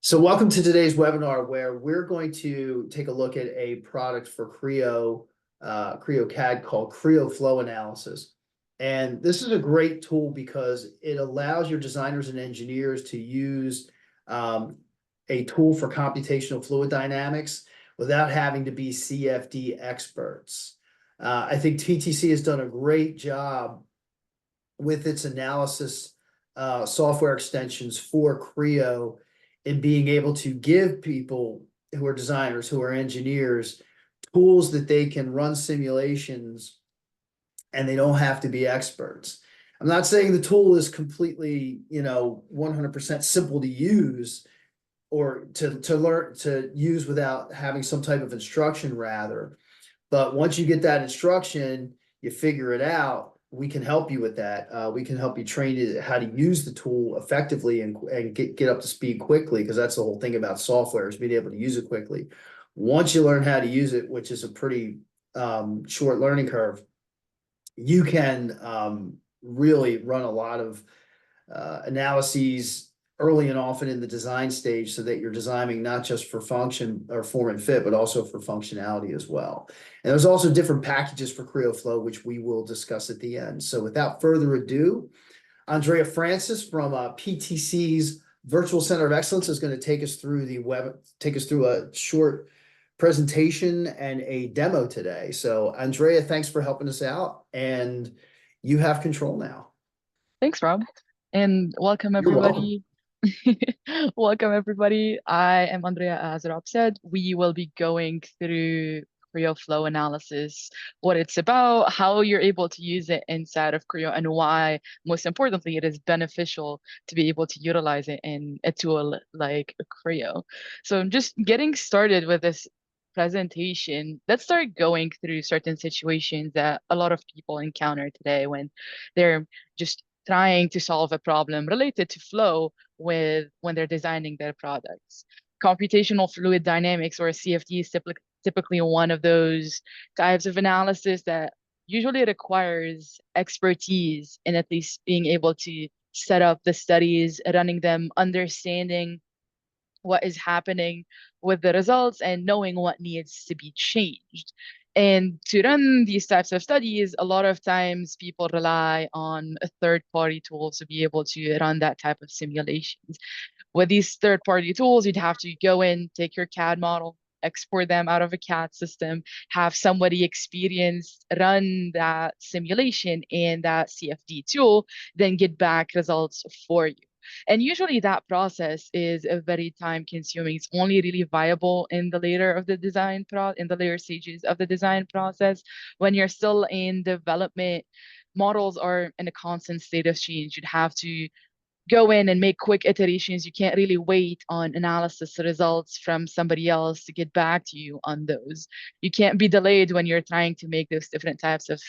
So welcome to today's webinar where we're going to take a look at a product for Creo CAD called Creo Flow Analysis. And this is a great tool because it allows your designers and engineers to use a tool for computational fluid dynamics without having to be CFD experts. I think TTC has done a great job with its analysis software extensions for Creo in being able to give people who are designers, who are engineers, tools that they can run simulations and they don't have to be experts. I'm not saying the tool is completely, 100% simple to use or to learn to use without having some type of instruction rather. But once you get that instruction, you figure it out. We can help you with that. We can help you train you how to use the tool effectively and get up to speed quickly, because that's the whole thing about software, is being able to use it quickly. Once you learn how to use it, which is a pretty short learning curve, you can really run a lot of analyses early and often in the design stage so that you're designing not just for function or form and fit, but also for functionality as well. And there's also different packages for Creo Flow, which we will discuss at the end. So without further ado, Andrea Francis from PTC's Virtual Center of Excellence is going to take us through a short presentation and a demo today. So Andrea, thanks for helping us out, and you have control now. Thanks, Rob. And welcome, You're welcome. everybody. Welcome, everybody. I am Andrea, as Rob said. We will be going through Creo Flow Analysis, what it's about, how you're able to use it inside of Creo, and why, most importantly, it is beneficial to be able to utilize it in a tool like Creo. So just getting started with this presentation, let's start going through certain situations that a lot of people encounter today when they're just trying to solve a problem related to flow when they're designing their products. Computational fluid dynamics, or CFD, is typically one of those types of analysis that usually requires expertise in at least being able to set up the studies, running them, understanding what is happening with the results, and knowing what needs to be changed. And to run these types of studies, a lot of times people rely on a third-party tools to be able to run that type of simulations. With these third-party tools, you'd have to go in, take your CAD model, export them out of a CAD system, have somebody experienced run that simulation in that CFD tool, then get back results for you. And usually that process is a very time consuming. It's only really viable in the later stages of the design process. When you're still in development, models are in a constant state of change. You'd have to go in and make quick iterations. You can't really wait on analysis results from somebody else to get back to you on those. You can't be delayed when you're trying to make those different types of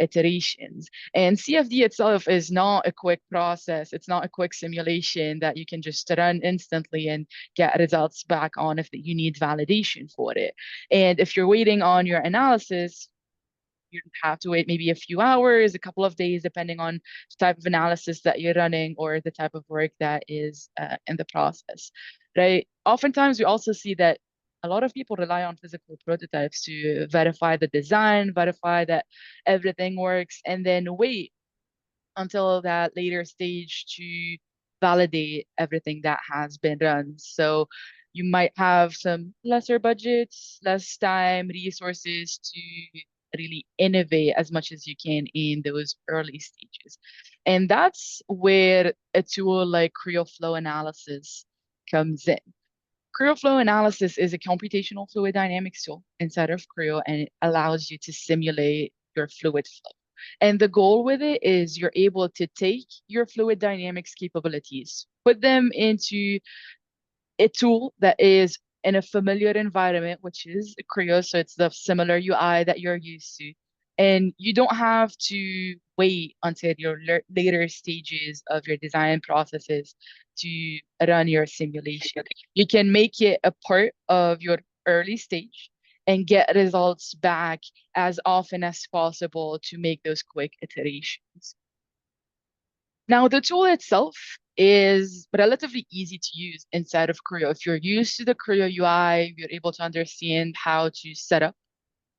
iterations. And CFD itself is not a quick process. It's not a quick simulation that you can just run instantly and get results back on if you need validation for it. And if you're waiting on your analysis, you have to wait maybe a few hours, a couple of days, depending on the type of analysis that you're running or the type of work that is in the process, right? Oftentimes, we also see that a lot of people rely on physical prototypes to verify the design, verify that everything works, and then wait until that later stage to validate everything that has been run. So you might have some lesser budgets, less time, resources to really innovate as much as you can in those early stages. And that's where a tool like Creo Flow Analysis comes in. Creo Flow Analysis is a computational fluid dynamics tool inside of Creo, and it allows you to simulate your fluid flow. And the goal with it is you're able to take your fluid dynamics capabilities, put them into a tool that is in a familiar environment, which is Creo, so it's the similar UI that you're used to. And you don't have to wait until your later stages of your design processes to run your simulation. You can make it a part of your early stage and get results back as often as possible to make those quick iterations. Now, the tool itself is relatively easy to use inside of Creo. If you're used to the Creo UI, you're able to understand how to set up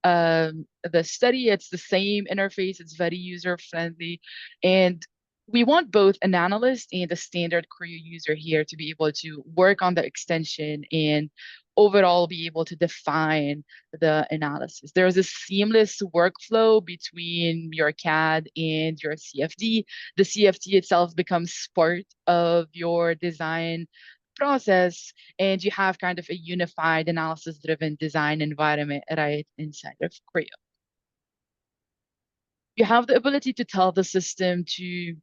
the study. It's the same interface. It's very user friendly. And we want both an analyst and a standard Creo user here to be able to work on the extension and overall be able to define the analysis. There's a seamless workflow between your CAD and your CFD. The CFD itself becomes part of your design process, and you have kind of a unified analysis driven design environment right inside of Creo. You have the ability to tell the system to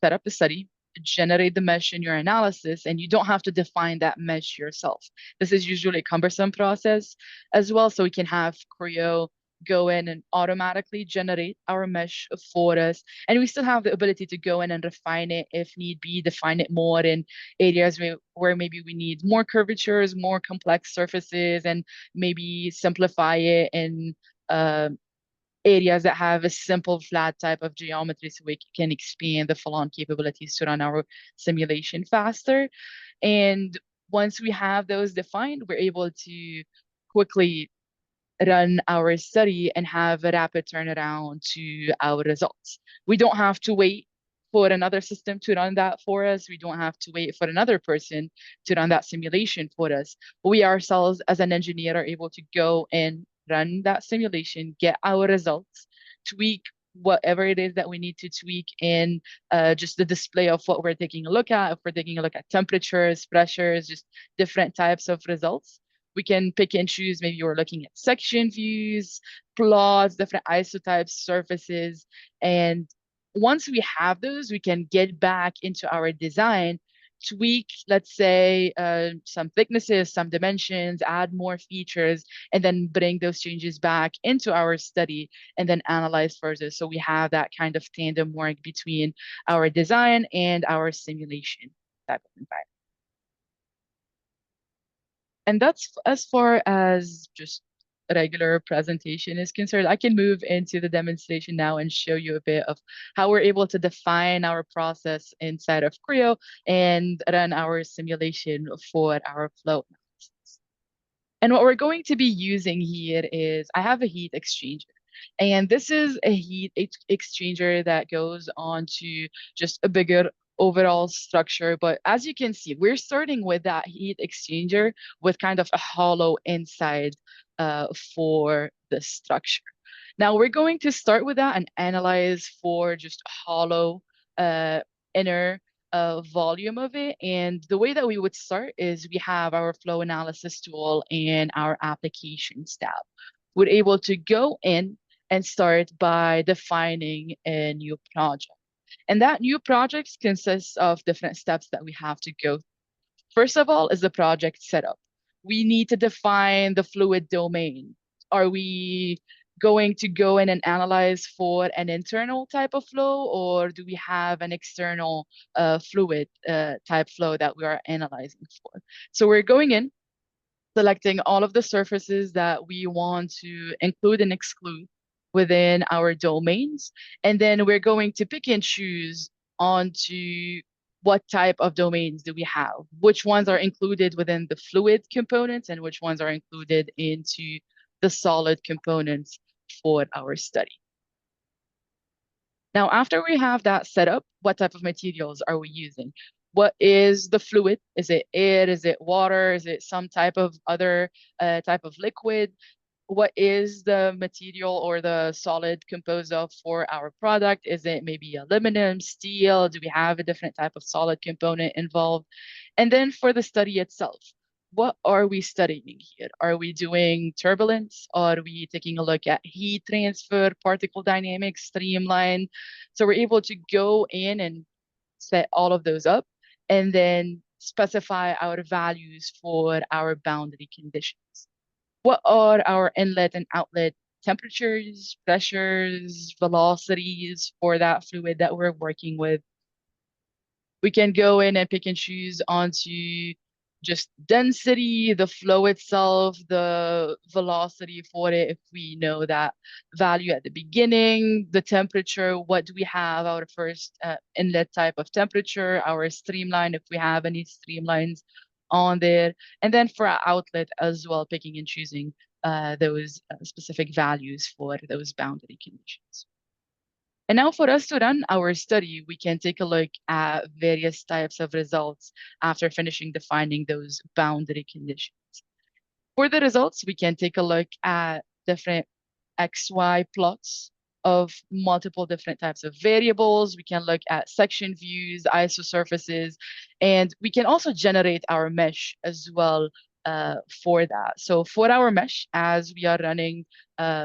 set up a study, generate the mesh in your analysis, and you don't have to define that mesh yourself. This is usually a cumbersome process as well, so we can have Creo go in and automatically generate our mesh for us. And we still have the ability to go in and refine it if need be, define it more in areas where maybe we need more curvatures, more complex surfaces, and maybe simplify it in areas that have a simple flat type of geometry so we can expand the full-on capabilities to run our simulation faster. And once we have those defined, we're able to quickly run our study and have a rapid turnaround to our results. We don't have to wait for another system to run that for us. We don't have to wait for another person to run that simulation for us. We ourselves, as an engineer, are able to go and run that simulation, get our results, tweak whatever it is that we need to tweak in just the display of what we're taking a look at. If we're taking a look at temperatures, pressures, just different types of results, we can pick and choose. Maybe we're looking at section views, plots, different isotypes, surfaces. And once we have those, we can get back into our design, tweak, let's say, some thicknesses, some dimensions, add more features, and then bring those changes back into our study and then analyze further. So we have that kind of tandem work between our design and our simulation type of environment. And that's as far as just a regular presentation is concerned. I can move into the demonstration now and show you a bit of how we're able to define our process inside of Creo and run our simulation for our flow analysis. And what we're going to be using here is I have a heat exchanger. And this is a heat exchanger that goes on to just a bigger overall structure. But as you can see, we're starting with that heat exchanger with kind of a hollow inside for the structure. Now we're going to start with that and analyze for just hollow inner volume of it. And the way that we would start is we have our flow analysis tool and our applications tab. We're able to go in and start by defining a new project. And that new project consists of different steps that we have to go. First of all is the project setup. We need to define the fluid domain. Are we going to go in and analyze for an internal type of flow, or do we have an external fluid type flow that we are analyzing for? So we're going in, selecting all of the surfaces that we want to include and exclude within our domains. And then we're going to pick and choose onto what type of domains do we have, which ones are included within the fluid components and which ones are included into the solid components for our study. Now, after we have that set up, what type of materials are we using? What is the fluid? Is it air? Is it water? Is it some type of other type of liquid? What is the material or the solid composed of for our product? Is it maybe aluminum, steel? Do we have a different type of solid component involved? And then for the study itself, what are we studying here? Are we doing turbulence? Are we taking a look at heat transfer, particle dynamics, streamline? So we're able to go in and set all of those up and then specify our values for our boundary conditions. What are our inlet and outlet temperatures, pressures, velocities for that fluid that we're working with? We can go in and pick and choose onto just density, the flow itself, the velocity for it, if we know that value at the beginning, the temperature, what do we have, our first inlet type of temperature, our streamline, if we have any streamlines on there, and then for our outlet as well, picking and choosing those specific values for those boundary conditions. And now for us to run our study, we can take a look at various types of results after finishing defining those boundary conditions. For the results, we can take a look at different XY plots of multiple different types of variables. We can look at section views, isosurfaces, and we can also generate our mesh as well for that. So for our mesh, as we are running,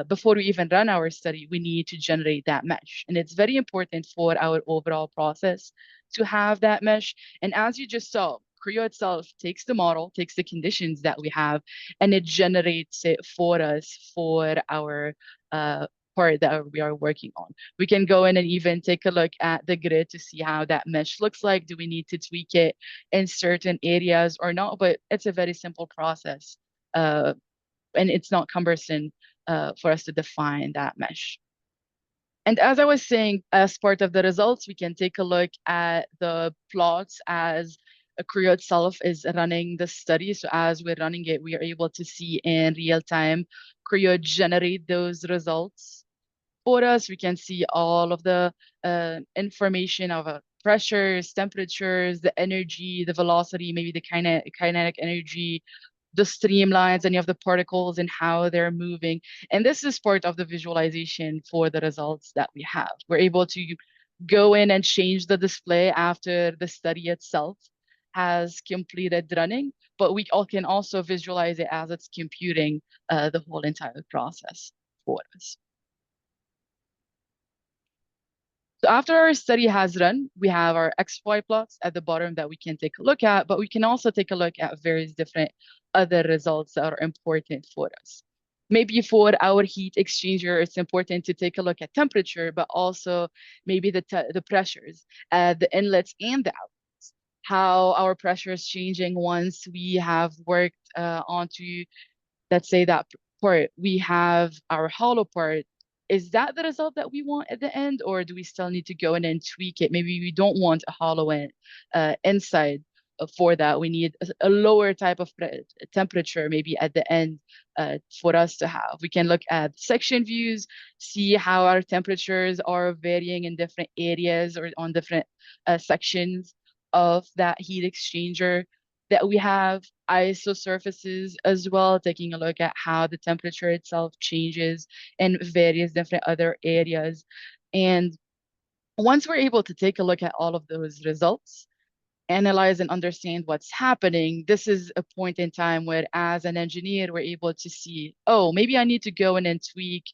before we even run our study, we need to generate that mesh. And it's very important for our overall process to have that mesh. And as you just saw, Creo itself takes the model, takes the conditions that we have, and it generates it for us for our part that we are working on. We can go in and even take a look at the grid to see how that mesh looks like. Do we need to tweak it in certain areas or not? But it's a very simple process, and it's not cumbersome for us to define that mesh. And as I was saying, as part of the results, we can take a look at the plots as Creo itself is running the study. So as we're running it, we are able to see in real time Creo generate those results for us. We can see all of the information of pressures, temperatures, the energy, the velocity, maybe the kinetic energy, the streamlines, any of the particles and how they're moving. And this is part of the visualization for the results that we have. We're able to go in and change the display after the study itself has completed running, but we all can also visualize it as it's computing the whole entire process for us. So after our study has run, we have our XY plots at the bottom that we can take a look at, but we can also take a look at various different other results that are important for us. Maybe for our heat exchanger, it's important to take a look at temperature, but also maybe the pressures, the inlets and the outlets, how our pressure is changing once we have worked onto, let's say, that part. We have our hollow part. Is that the result that we want at the end, or do we still need to go in and tweak it? Maybe we don't want a hollow inside for that. We need a lower type of temperature maybe at the end for us to have. We can look at section views, see how our temperatures are varying in different areas or on different sections of that heat exchanger that we have. Isosurfaces as well, taking a look at how the temperature itself changes in various different other areas. And once we're able to take a look at all of those results, analyze and understand what's happening, this is a point in time where, as an engineer, we're able to see, oh, maybe I need to go in and tweak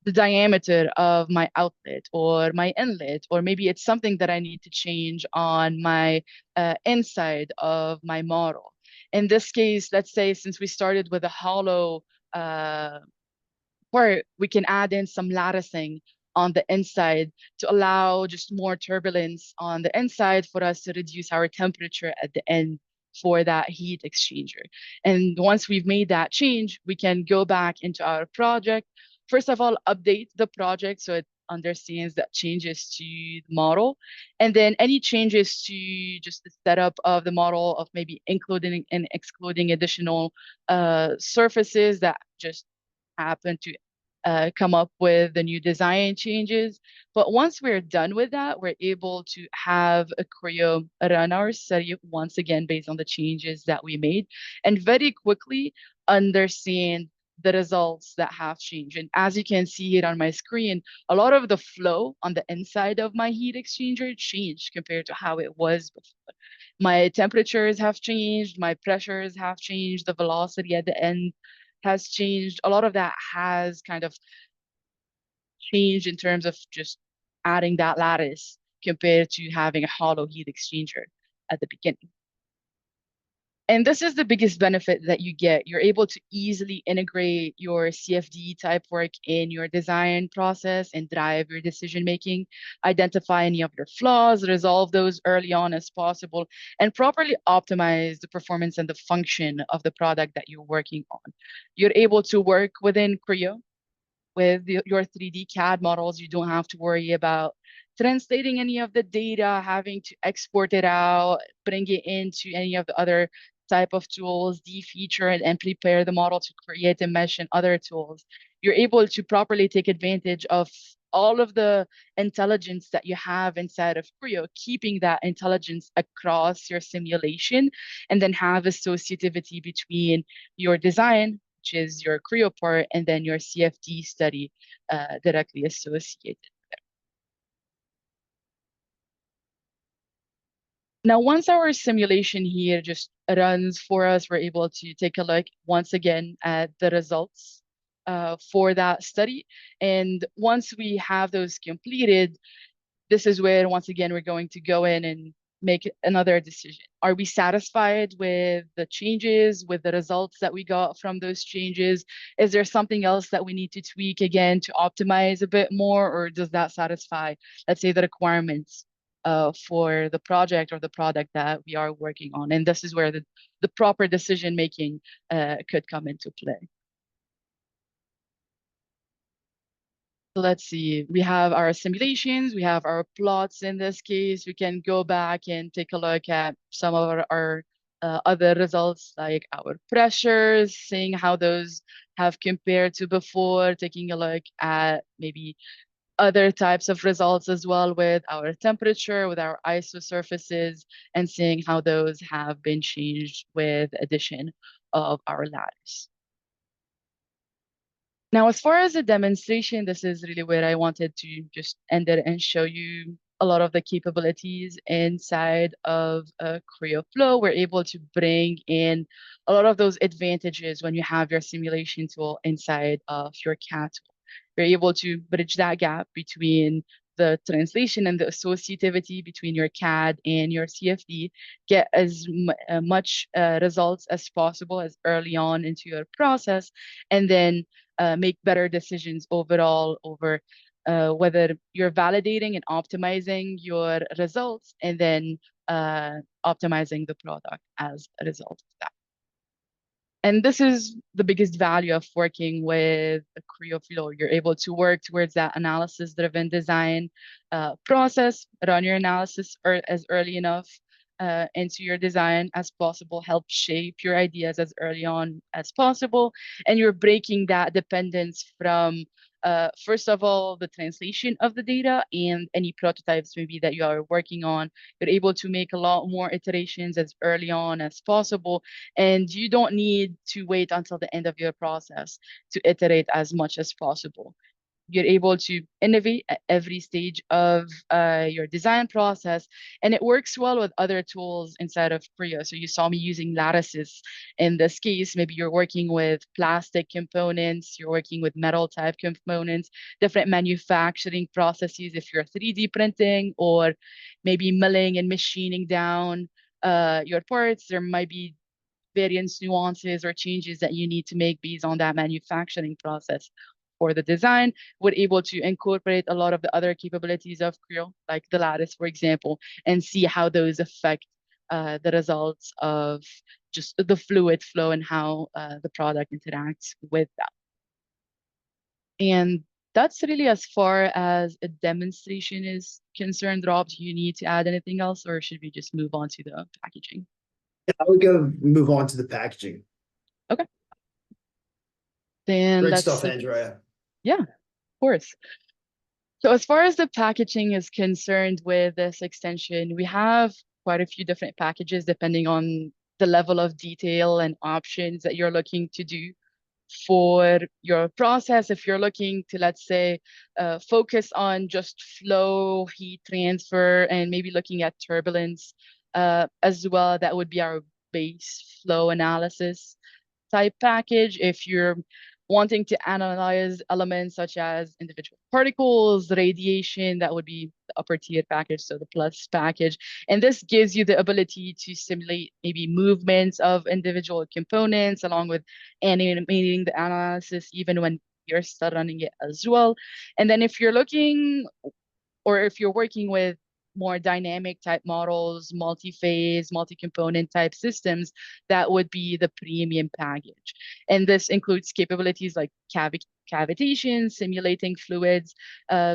the diameter of my outlet or my inlet, or maybe it's something that I need to change on my inside of my model. In this case, let's say since we started with a hollow part, we can add in some latticing on the inside to allow just more turbulence on the inside for us to reduce our temperature at the end for that heat exchanger. And once we've made that change, we can go back into our project. First of all, update the project so it understands that changes to the model. And then any changes to just the setup of the model, of maybe including and excluding additional surfaces that just happen to come up with the new design changes. But once we're done with that, we're able to have a Creo run our study once again based on the changes that we made, and very quickly understand the results that have changed. And as you can see here on my screen, a lot of the flow on the inside of my heat exchanger changed compared to how it was before. My temperatures have changed, my pressures have changed, the velocity at the end has changed. A lot of that has kind of changed in terms of just adding that lattice compared to having a hollow heat exchanger at the beginning. And this is the biggest benefit that you get. You're able to easily integrate your CFD type work in your design process and drive your decision making, identify any of your flaws, resolve those early on as possible, and properly optimize the performance and the function of the product that you're working on. You're able to work within Creo with your 3D CAD models. You don't have to worry about translating any of the data, having to export it out, bring it into any of the other type of tools, defeature it, and prepare the model to create a mesh and other tools. You're able to properly take advantage of all of the intelligence that you have inside of Creo, keeping that intelligence across your simulation, and then have associativity between your design, which is your Creo part, and then your CFD study directly associated. Now, once our simulation here just runs for us, we're able to take a look once again at the results for that study. And once we have those completed, this is where, once again, we're going to go in and make another decision. Are we satisfied with the changes, with the results that we got from those changes? Is there something else that we need to tweak again to optimize a bit more, or does that satisfy, let's say, the requirements for the project or the product that we are working on? And this is where the proper decision making could come into play. So let's see, we have our simulations, we have our plots in this case. We can go back and take a look at some of our other results, like our pressures, seeing how those have compared to before, taking a look at maybe other types of results as well with our temperature, with our ISO surfaces, and seeing how those have been changed with addition of our ladders. Now, as far as the demonstration, this is really where I wanted to just end it and show you a lot of the capabilities inside of Creo Flow. We're able to bring in a lot of those advantages when you have your simulation tool inside of your CAD tool. You're able to bridge that gap between the translation and the associativity between your CAD and your CFD, get as much results as possible as early on into your process, and then make better decisions overall over whether you're validating and optimizing your results, and then optimizing the product as a result of that. And this is the biggest value of working with a Creo Flow. You're able to work towards that analysis-driven design process, run your analysis as early enough into your design as possible, help shape your ideas as early on as possible, and you're breaking that dependence from first of all, the translation of the data and any prototypes maybe that you are working on. You're able to make a lot more iterations as early on as possible, and you don't need to wait until the end of your process to iterate as much as possible. You're able to innovate at every stage of your design process, and it works well with other tools inside of Creo. So you saw me using lattices in this case. Maybe you're working with plastic components, you're working with metal type components, different manufacturing processes if you're 3D printing, or maybe milling and machining down your parts. There might be variance, nuances, or changes that you need to make based on that manufacturing process for the design. We're able to incorporate a lot of the other capabilities of Creo, like the lattice, for example, and see how those affect the results of just the fluid flow and how the product interacts with that. And that's really as far as a demonstration is concerned. Rob, do you need to add anything else, or should we just move on to the packaging? I would go move on to the packaging. Okay. Then Great let's stuff, Andrea. Yeah, of course. So as far as the packaging is concerned with this extension, we have quite a few different packages depending on the level of detail and options that you're looking to do for your process. If you're looking to, let's say, focus on just flow, heat transfer, and maybe looking at turbulence as well, that would be our base flow analysis type package. If you're wanting to analyze elements such as individual particles, radiation, that would be the upper tier package, so the plus package. And this gives you the ability to simulate maybe movements of individual components along with animating the analysis even when you're still running it as well. And then if you're looking or if you're working with more dynamic type models, multi-phase, multi-component type systems, that would be the premium package. And this includes capabilities like cavitation, simulating fluids,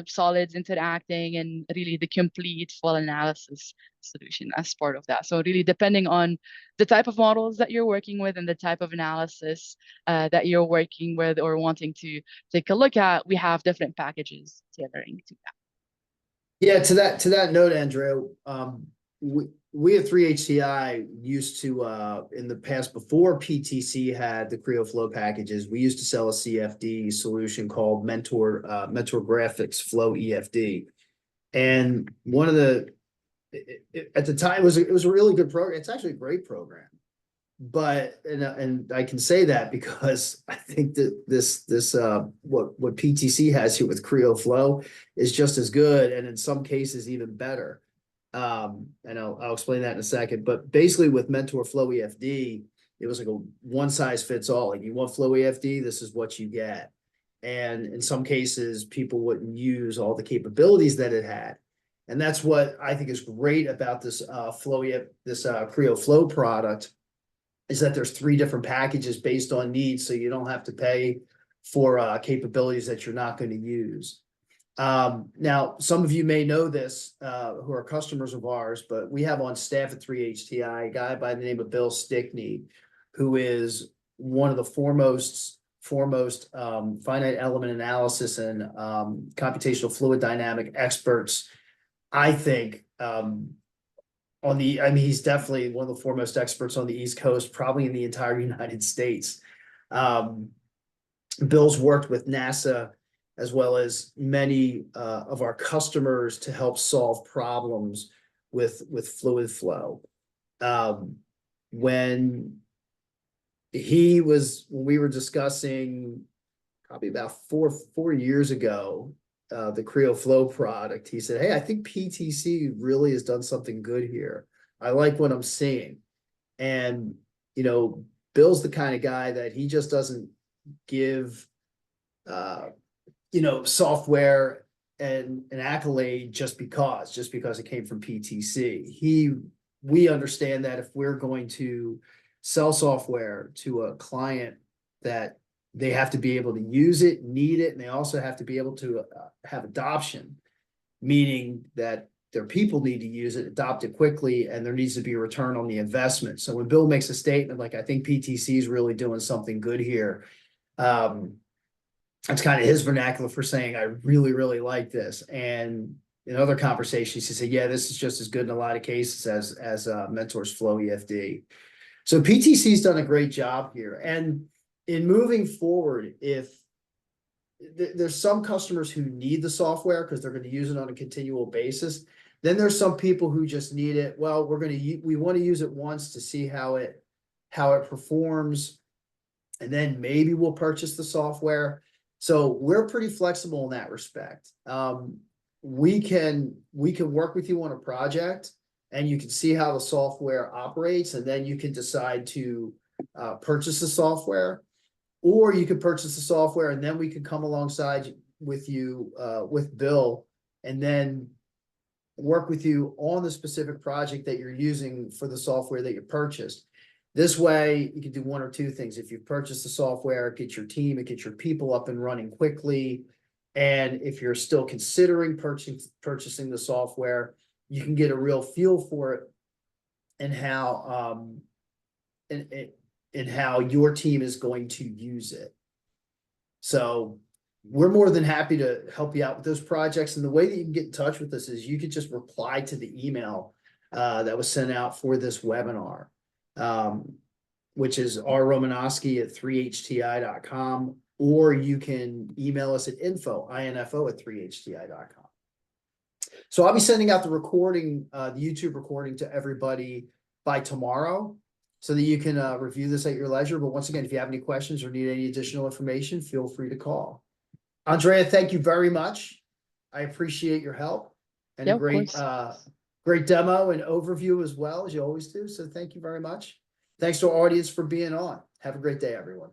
solids interacting, and really the complete full analysis solution as part of that. So really depending on the type of models that you're working with and the type of analysis that you're working with or wanting to take a look at, we have different packages tailoring to that. Yeah, to that note, Andrea, we at 3HTI used to in the past, before PTC had the Creo Flow packages, we used to sell a CFD solution called Mentor Graphics Flow EFD. And one of the at the time it was a really good program. It's actually a great program. But and I can say that because I think that this what PTC has here with Creo Flow is just as good, and in some cases even better. And I'll explain that in a second. But basically, with Mentor Flow EFD, it was like a one size fits all. Like, you want Flow EFD, this is what you get. And in some cases, people wouldn't use all the capabilities that it had. And that's what I think is great about this Creo Flow product, is that there's 3 different packages based on needs, so you don't have to pay for capabilities that you're not going to use. Now, some of you may know this who are customers of ours, but we have on staff at 3HTI a guy by the name of Bill Stickney, who is one of the foremost finite element analysis and computational fluid dynamic experts, I think, he's definitely one of the foremost experts on the East Coast, probably in the entire United States. Bill's worked with NASA as well as many of our customers to help solve problems with fluid flow. When we were discussing probably about four years ago, the Creo Flow product, he said, "Hey, I think PTC really has done something good here. I like what I'm seeing." And, Bill's the kind of guy that he just doesn't give, software and an accolade just because it came from PTC. We understand that if we're going to sell software to a client, that they have to be able to use it, need it, and they also have to be able to have adoption, meaning that their people need to use it, adopt it quickly, and there needs to be a return on the investment. So when Bill makes a statement like, "I think PTC is really doing something good here," that's kind of his vernacular for saying, "I really, really like this." And in other conversations, he said, "Yeah, this is just as good in a lot of cases as Mentor's Flow EFD." So PTC's done a great job here. And in moving forward, if there's some customers who need the software because they're going to use it on a continual basis, then there's some people who just need it. Well, we want to use it once to see how it performs, and then maybe we'll purchase the software. So we're pretty flexible in that respect. We can work with you on a project, and you can see how the software operates, and then you can decide to purchase the software. Or you could purchase the software, and then we could come alongside with you, with Bill, and then work with you on the specific project that you're using for the software that you purchased. This way, you can do one or two things. If you've purchased the software, get your team, and get your people up and running quickly. And if you're still considering purchasing the software, you can get a real feel for it and how and how your team is going to use it. So we're more than happy to help you out with those projects. And the way that you can get in touch with us is you could just reply to the email that was sent out for this webinar, which is rromanowski@3hti.com, or you can email us at info@3hti.com. So I'll be sending out the recording, the YouTube recording, to everybody by tomorrow. so that you can review this at your leisure. But once again, if you have any questions or need any additional information, feel free to call. Andrea, thank you very much. I appreciate your help and Yeah, a of course. great demo and overview as well, as you always do. So thank you very much. Thanks to our audience for being on. Have a great day, everyone.